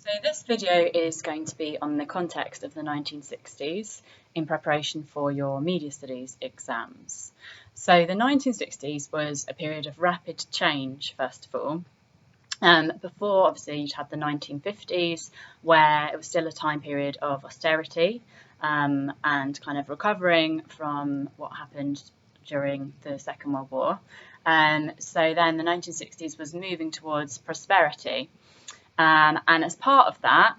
So this video is going to be on the context of the 1960s in preparation for your media studies exams. So the 1960s was a period of rapid change, first of all. Before, obviously, you'd had the 1950s, where it was still a time period of austerity and kind of recovering from what happened during the Second World War. So then the 1960s was moving towards prosperity. And as part of that,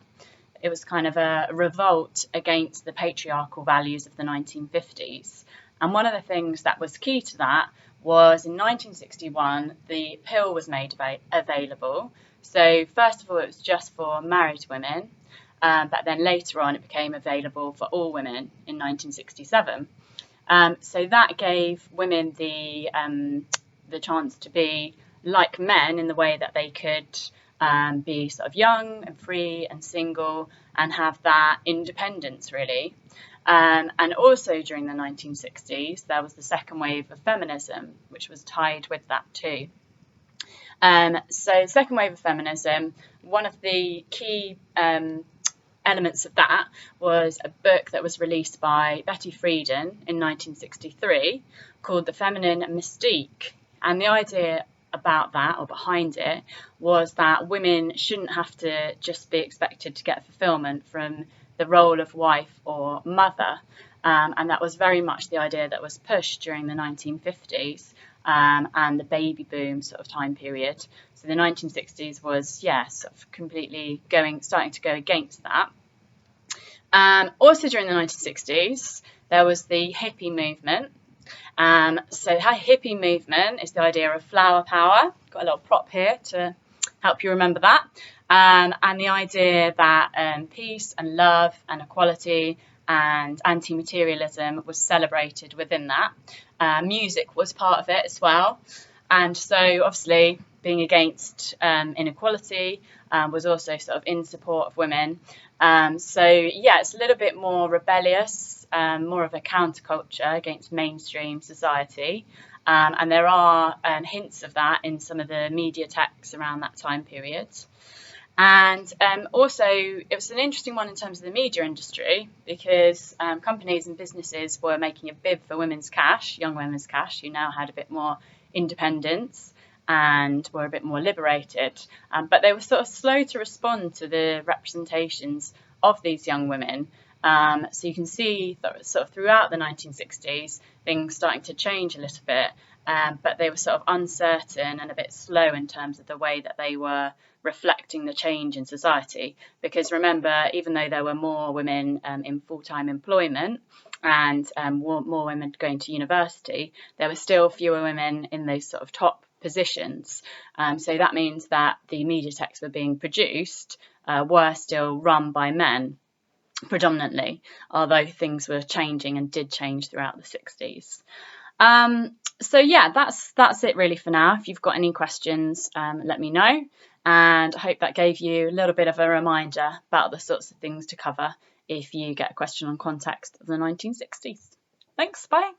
it was kind of a revolt against the patriarchal values of the 1950s. And one of the things that was key to that was in 1961, the pill was made available. So first of all, it was just for married women, but then later on it became available for all women in 1967. So that gave women the chance to be like men in the way that they could be sort of young and free and single and have that independence, really. And also during the 1960s, there was the second wave of feminism, which was tied with that too. So the second wave of feminism, one of the key elements of that was a book that was released by Betty Friedan in 1963 called The Feminine Mystique. And the idea about that, or behind it, was that women shouldn't have to just be expected to get fulfillment from the role of wife or mother. And that was very much the idea that was pushed during the 1950s and the baby boom sort of time period. So the 1960s was, sort of completely starting to go against that. Also during the 1960s, there was the hippie movement. So the hippie movement is the idea of flower power. Got a little prop here to help you remember that. And the idea that peace and love and equality and anti-materialism was celebrated within that. Music was part of it as well. And so obviously being against inequality was also sort of in support of women. So it's a little bit more rebellious, more of a counterculture against mainstream society. And there are hints of that in some of the media texts around that time period. And also, it was an interesting one in terms of the media industry because companies and businesses were making a bid for women's cash, young women's cash, who now had a bit more independence and were a bit more liberated. But they were sort of slow to respond to the representations of these young women. So you can see that sort of throughout the 1960s, things starting to change a little bit, but they were sort of uncertain and a bit slow in terms of the way that they were reflecting the change in society. Because remember, even though there were more women in full-time employment and more women going to university, there were still fewer women in those sort of top positions. So that means that the media texts were being produced were still run by men predominantly, although things were changing and did change throughout the 60s. So that's it really for now. If you've got any questions, let me know. And I hope that gave you a little bit of a reminder about the sorts of things to cover if you get a question on context of the 1960s. Thanks, bye.